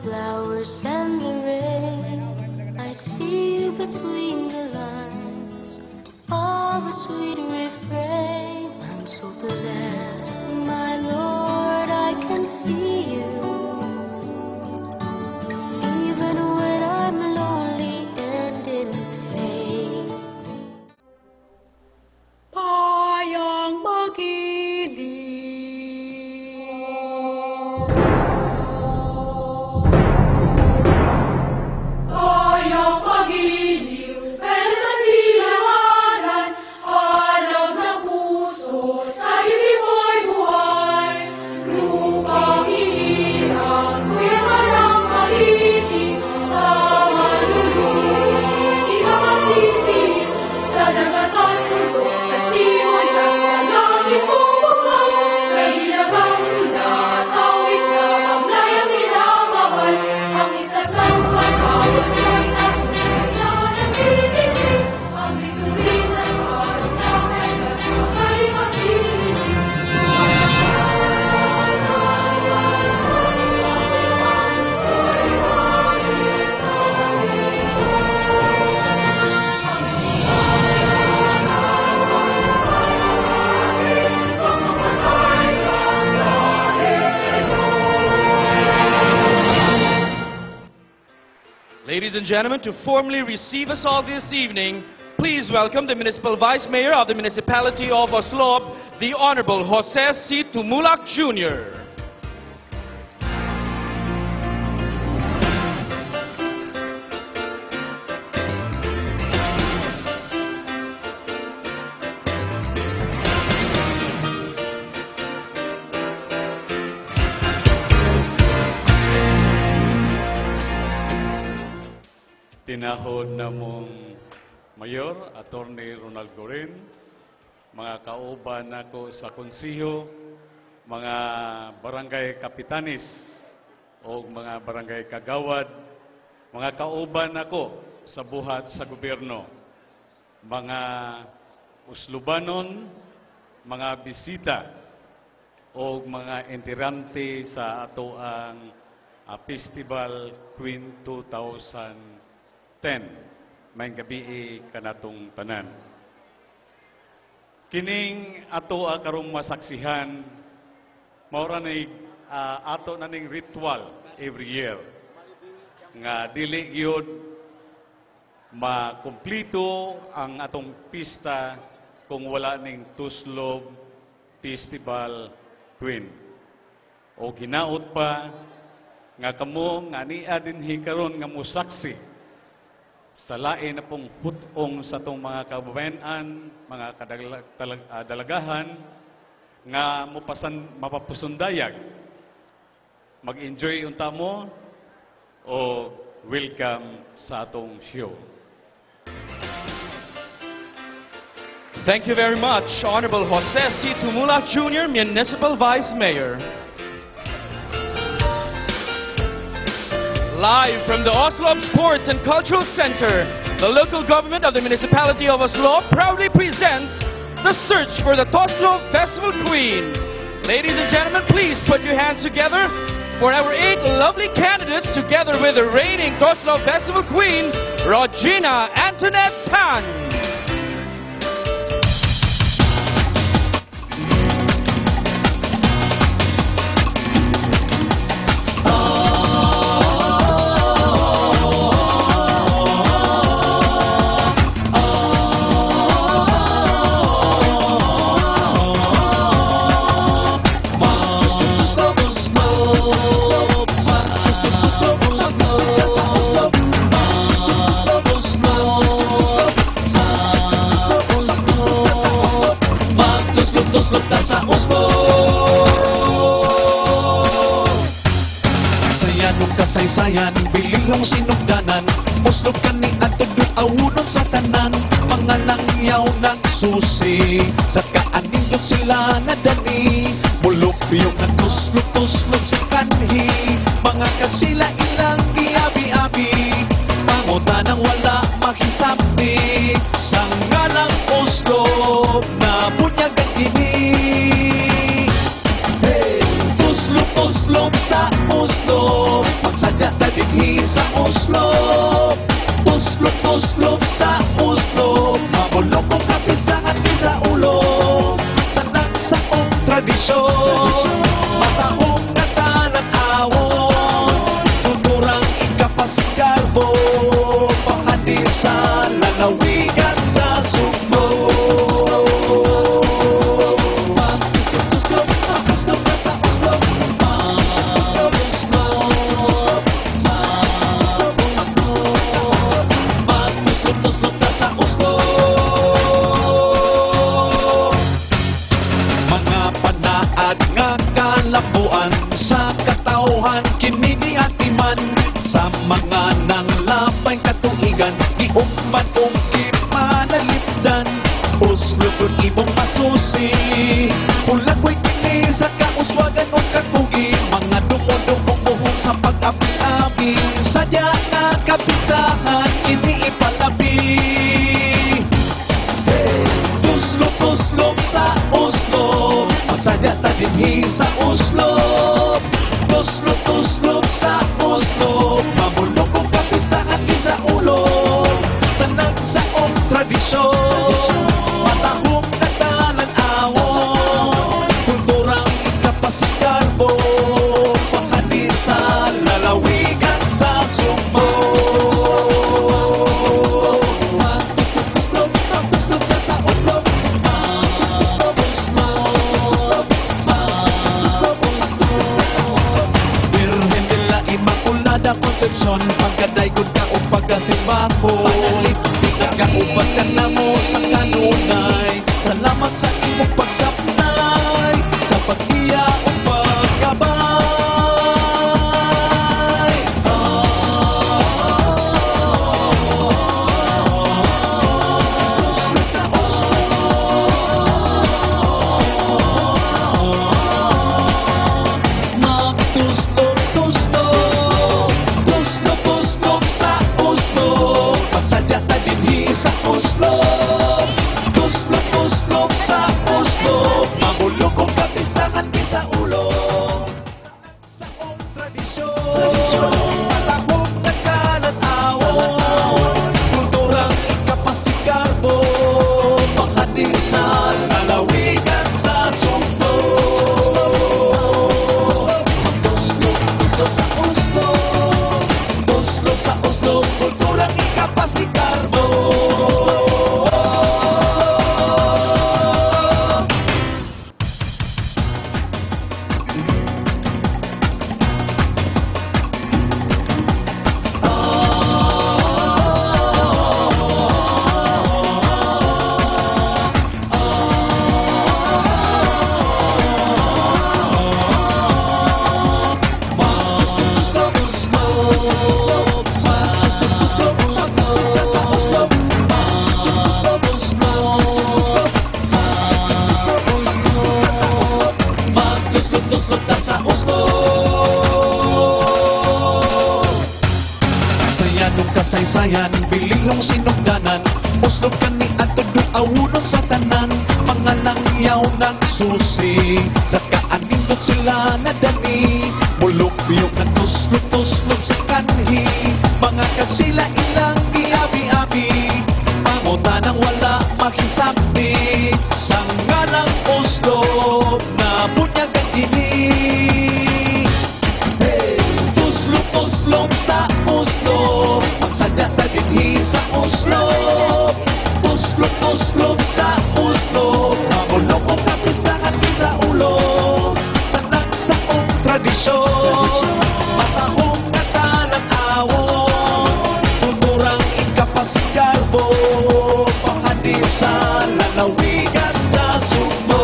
flowers and the rain. I see between the lines of a sweet refrain. I'm so blessed, my Lord, I can see you. Even when I'm lonely and in pain. Bayang magiliw. Bayang magiliw, pero sa dilawanan, alaw ng puso, sa ibig mo'y buhay. Lupang hinirang, kuya ka ng mahitig, sa malulunod, di ka magsisiw, sa dagatan sundo, sa siyo'y naglalangit bumubuhay. Sa hinaganda at awit siya, kamlay ang minamahal, ang isa't ng panawag ay napunay na nagtitigil, ang bituin ng karunahan at siya'y magsisigil. Ladies and gentlemen, to formally receive us all this evening, please welcome the Municipal Vice Mayor of the Municipality of Oslob, the Honorable Jose C. Tumulak Jr. Tinahod na mong Mayor, Attorney Ronald Gorin, mga kauban nako sa konsiyo, mga barangay kapitanis o mga barangay kagawad, mga kauban nako sa buhat sa gobyerno, mga Uslubanon, mga bisita o mga entirante sa ato ang Festival Queen 2010. May gabi kanatong tanan. Kining ato karong masaksihan, maura ni ato na ning ritual every year nga dili gyud makumplito ang atong pista kung wala ning Tuslob Festival Queen. O ginaot pa nga kamo nga niya dinhi karon nga musaksi sa lain na pong hutong sa itong mga kababayanan, mga kadalagahan, nga mapapusundayag. Mag-enjoy unta mo o welcome sa atong show. Thank you very much, Honorable Jose C. Tumulak Jr., Municipal Vice Mayor. Live from the Oslob Sports and Cultural Center, the local government of the Municipality of Oslob proudly presents the search for the Toslob Festival Queen. Ladies and gentlemen, please put your hands together for our 8 lovely candidates together with the reigning Toslob Festival Queen, Regina Antoinette Tan. Kasaysayan, bilihong sinugdanan, Oslob kani adto duawunon sa tanan, mga langyaw ng susi, sa kaanindot sila nadani, bulok yung natuslo-tuslo sa kanhi, mga kagsila ilang giabi-abi, pangutan ang wala makisabi, sa ngalang Oslob na bunyagan kini. Hey, tuslo-tuslo sa Oslob, magsadya awunon sa tanan, mga langyaw ng susi, sa kaanindot sila nadali, mulupyo ng tuslog-tuslog sa kanhi, mga kagsila ilang giabi-abi, pangutan ang wala makisabi, sa ngalang uslob na bunyag ang kini. Tuslog-tuslog sa uslob, magsadya na dinhi sa uslob. Tuslog-tuslog sa uslob, mabulok o kapistahan di sa ulo, tanang sa tradisyon, matahong na tanang awon, tulurang ikapasigarbo, pahadin sa lalawigan sa sumbo.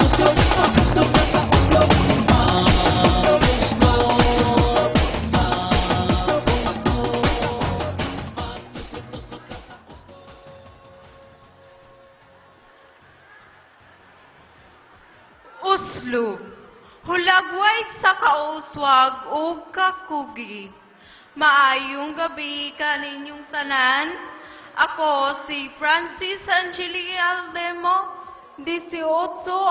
Tuslog sa uslob, sa uslob, Uslo, hulagway sa kauswag o kakugi. Maayong gabi kaninyong tanan. Ako si Francis Angeli Aldemo, 18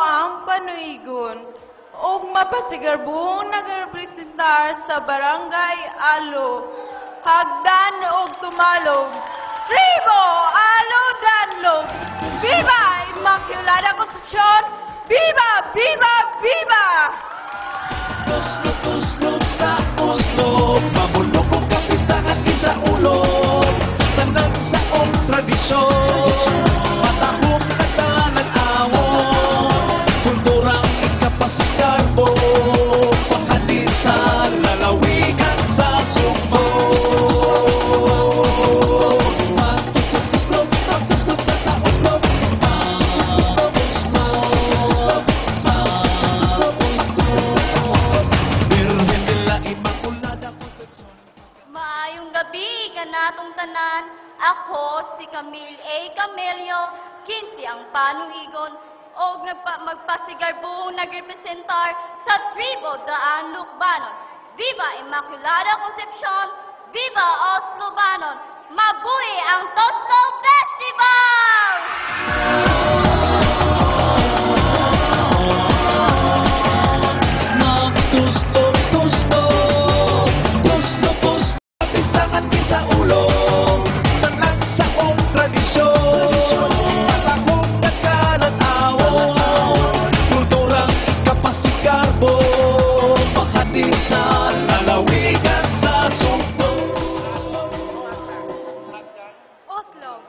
ang panuigon. Og mapasigarbong nagrepresentar sa Barangay Alo. Hagdan og tumalog. Tribo Alo Danlog. Viva Immaculada Concepcion! Viva! Viva! Viva! Tuslog-tuslog sa uslob, mabulok o kapistahan di sa ulo, tanang sa tradisyon, matahong na tanang awon, kulturang ikapasigarbo, pahadin sa lalawigan sa sumbo. Tuslog sa uslob, Virgen de la Inmaculada Concepcion. Maayong gabi kanatong tanan. Ako si Camille A. Camelio, 15 ang panuigon og magpasigarbong nagrepresentar sa tribo Daan Lukbanon. Viva Immaculada Concepcion! Viva Oslobanon! Mabuhay ang Toslo Festival! Tuslog-tuslog, tuslog-tuslog, kapistahan di sa ulo, tanang sa tradisyon, matahong nagkalang awon, kulturang ikapasigarbo, pahadin sa lalawigan sa sumbo. Oslo.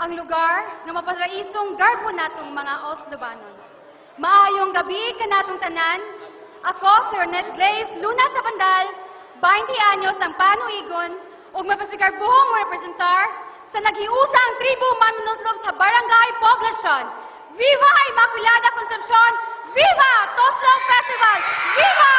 Ang lugar na mapasraisong garbo natong mga Oslobanon. Maayong gabi kanatong tanan. Ako si Ernest Glaze Luna sa Bandal, 20 anyos ang panuigon ug mapasigarbuhong mo representar sa naghiusang tribo manunuslob sa Barangay Poblacion. Viva Immaculada Concepcion! Viva Toslong Festival! Viva!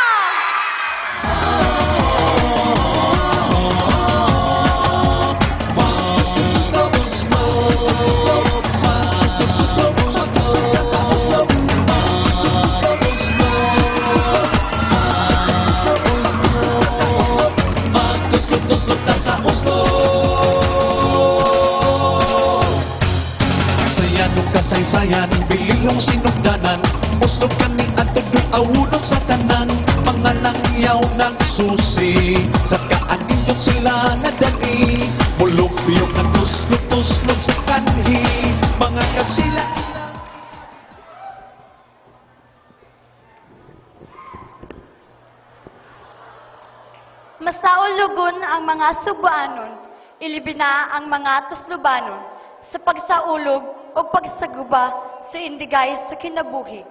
Kasaysayan, bilihong sinugdanan, uslob kani at tudong awunon sa tanan, mga langyaw ng susi, sa kaanindot sila nadali, mulupyo ng tuslog-tuslog sa kanhi, mga kagsila. Masaulugon ang mga Subanon, ilibina ang mga Tuslubanon, sa pagsaulog o pagsaguba sa indigay sa kinabuhi.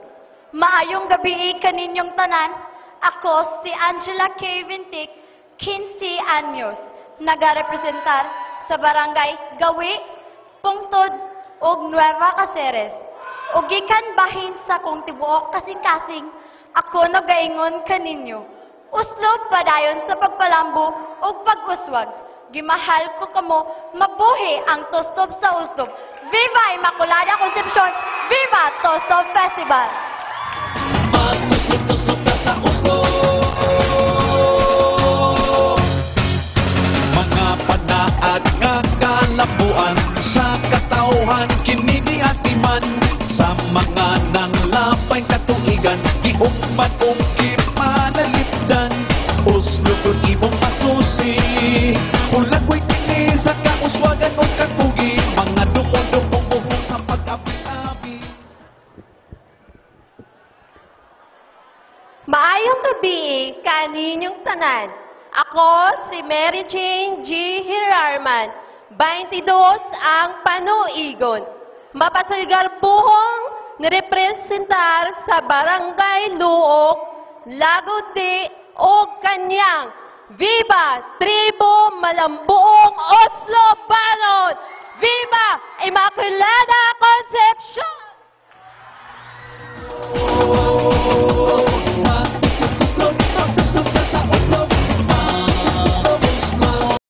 Maayong gabi kaninyong tanan. Ako si Angela K. Vintic, 15 anyos, nagarepresentar sa Barangay Gawi, Pungtod ug Nueva Caceres. Ug gikan bahin sa kong tibuok kasing-kasing, ako nagaingon kaninyo. Uslob padayon sa pagpalambo ug pag-uswag. Gimahal ko kamo, mabuhi ang Toslob sa uslob. Viva Immaculada Concepcion! Viva Toslob Festival! Magtuslog-tuslog ka sa uslob, mga Tanan. Ako si Mary Jane G. Hirarman, 22 ang panuigon. Mapasagalpuhong nirepresentar sa Barangay Luok, Lagodi o Kanyang. Viva Tribo Malambuong Oslo Banon! Viva Immaculada Concepcion!